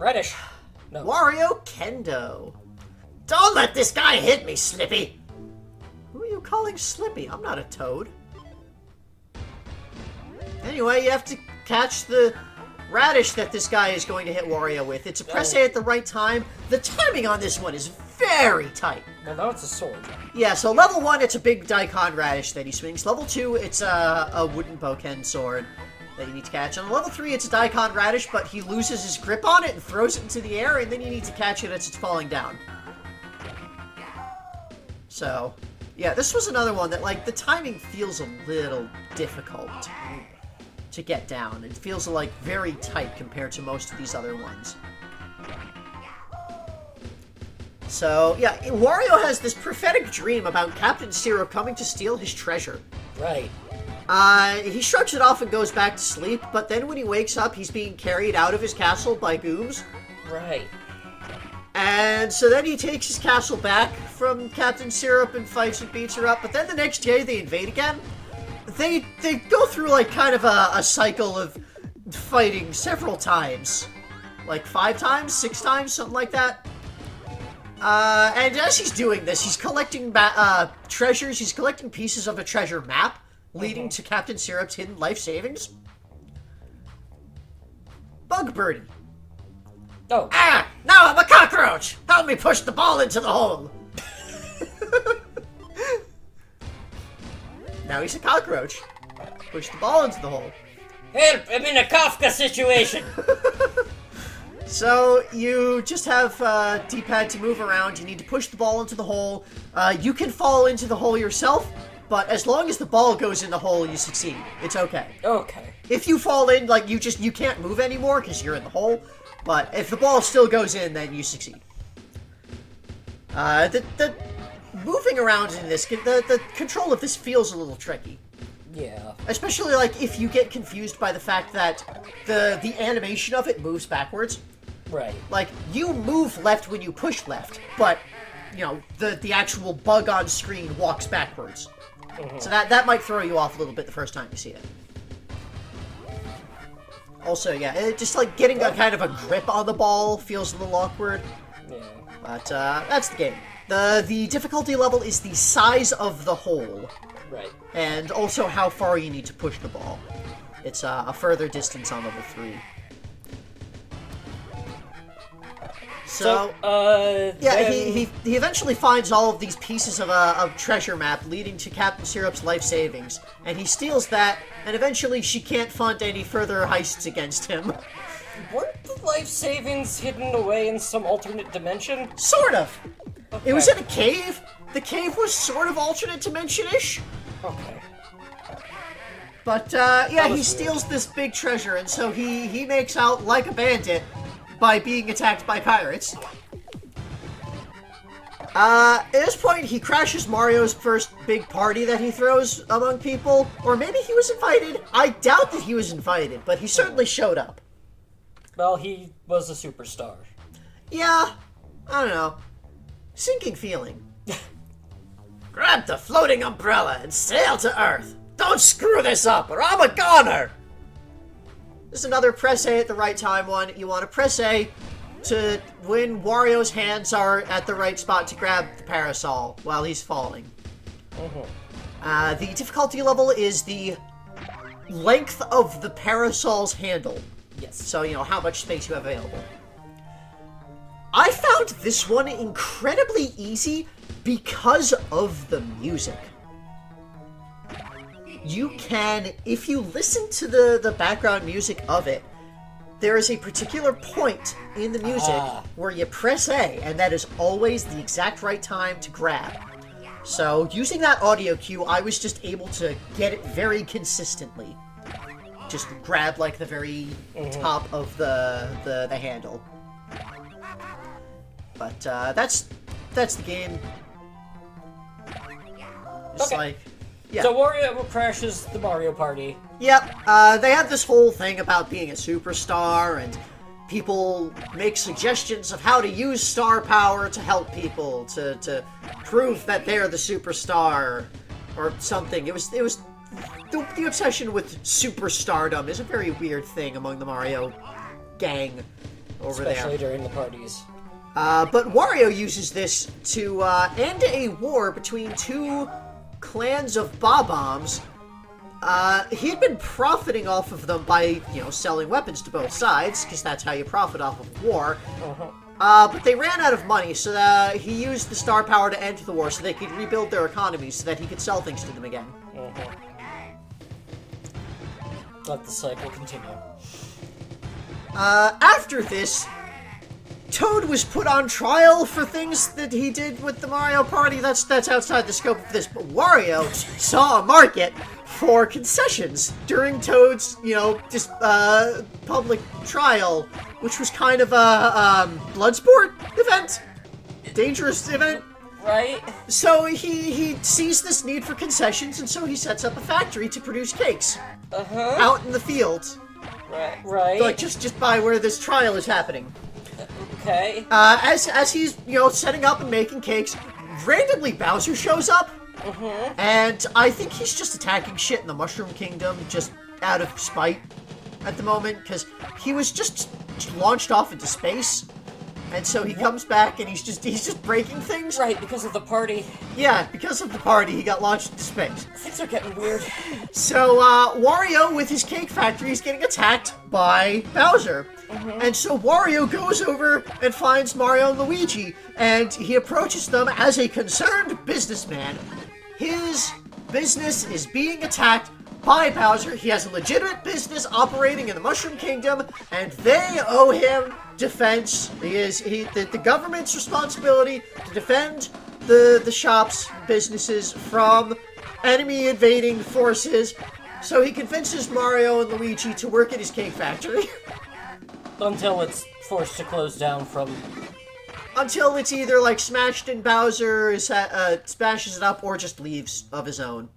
Radish. No. Wario Kendo. Don't let this guy hit me, Slippy! Who are you calling Slippy? I'm not a toad. Anyway, you have to catch the radish that this guy is going to hit Wario with. It's a press A at the right time. The timing on this one is very tight. Well, now it's a sword. Yeah, so level 1, it's a big daikon radish that he swings. Level 2, it's a wooden boken sword that you need to catch. On level 3, it's a daikon radish, but he loses his grip on it and throws it into the air, and then you need to catch it as it's falling down. So, yeah, this was another one that, like, the timing feels a little difficult to get down. It feels, like, very tight compared to most of these other ones. So, yeah, Wario has this prophetic dream about Captain Syrup coming to steal his treasure. Right. He shrugs it off and goes back to sleep, but then when he wakes up, he's being carried out of his castle by goobs. Right. And so then he takes his castle back from Captain Syrup and fights and beats her up, but then the next day they invade again. They go through, like, kind of a cycle of fighting several times. Like, 5 times? 6 times? Something like that. And as he's doing this, he's collecting treasures. He's collecting pieces of a treasure map leading to Captain Syrup's hidden life savings. Birdie. Oh. Ah! Now I'm a cockroach! Help me push the ball into the hole! Now he's a cockroach. Push the ball into the hole. Help! I'm in a Kafka situation! So, you just have D-pad to move around. You need to push the ball into the hole. You can fall into the hole yourself, but as long as the ball goes in the hole, you succeed. It's okay. Okay. If you fall in, like, you can't move anymore because you're in the hole. But if the ball still goes in, then you succeed. The moving around in this, the control of this feels a little tricky. Yeah. Especially, like, if you get confused by the fact that the animation of it moves backwards. Right. Like, you move left when you push left, but, you know, the actual bug on screen walks backwards. Mm-hmm. So that might throw you off a little bit the first time you see it. Also, yeah, it just, like, getting a kind of a grip on the ball feels a little awkward. Yeah. But, that's the game. The difficulty level is the size of the hole. Right. And also how far you need to push the ball. It's a further distance on level 3. So yeah, he eventually finds all of these pieces of a treasure map leading to Captain Syrup's life savings, and he steals that, and eventually she can't fund any further heists against him. Weren't the life savings hidden away in some alternate dimension? Sort of. Okay. It was in a cave. The cave was sort of alternate dimension-ish. Okay. But, yeah, he steals this big treasure, and so he makes out like a bandit by being attacked by pirates. At this point, he crashes Mario's first big party that he throws among people. Or maybe he was invited. I doubt that he was invited, but he certainly showed up. Well, he was a superstar. Yeah, I don't know. Sinking feeling. Grab the floating umbrella and sail to Earth. Don't screw this up, or I'm a goner! This is another press A at the right time one. You want to press A to when Wario's hands are at the right spot to grab the parasol while he's falling. Mm-hmm. The difficulty level is the length of the parasol's handle. Yes. So, you know, how much space you have available. I found this one incredibly easy because of the music. You can, if you listen to the background music of it, there is a particular point in the music where you press A, and that is always the exact right time to grab. So, using that audio cue, I was just able to get it very consistently. Just grab, like, the very top of the handle. But, that's the game. Just like... Yeah. So Wario crashes the Mario Party. Yep, they have this whole thing about being a superstar, and people make suggestions of how to use star power to help people, to prove that they're the superstar, or something. It was the obsession with superstardom is a very weird thing among the Mario gang. over Especially there. during the parties. But Wario uses this to end a war between two clans of Bob-ombs. He'd been profiting off of them by, selling weapons to both sides, because that's how you profit off of war. But they ran out of money, so he used the star power to end the war so they could rebuild their economy so that he could sell things to them again. Let the cycle continue. After this, Toad was put on trial for things that he did with the Mario Party. That's outside the scope of this, but Wario saw a market for concessions during Toad's, public trial, which was kind of a blood sport event, dangerous event. Right? So he sees this need for concessions, and so he sets up a factory to produce cakes out in the field, Right. like just by where this trial is happening. Okay. As he's setting up and making cakes, randomly Bowser shows up. And I think he's just attacking shit in the Mushroom Kingdom just out of spite at the moment, because he was just launched off into space. And so he comes back and he's just breaking things. Right, because of the party. Yeah, because of the party, he got launched into space. Things are getting weird. So, Wario, with his cake factory, is getting attacked by Bowser. And so Wario goes over and finds Mario and Luigi, and he approaches them as a concerned businessman. His business is being attacked by Bowser. He has a legitimate business operating in the Mushroom Kingdom, and they owe him defense. The government's responsibility to defend the shops, businesses from enemy invading forces. So he convinces Mario and Luigi to work at his cake factory. Until it's forced to close down from... Until it's either, smashed and Bowser smashes it up, or just leaves of his own.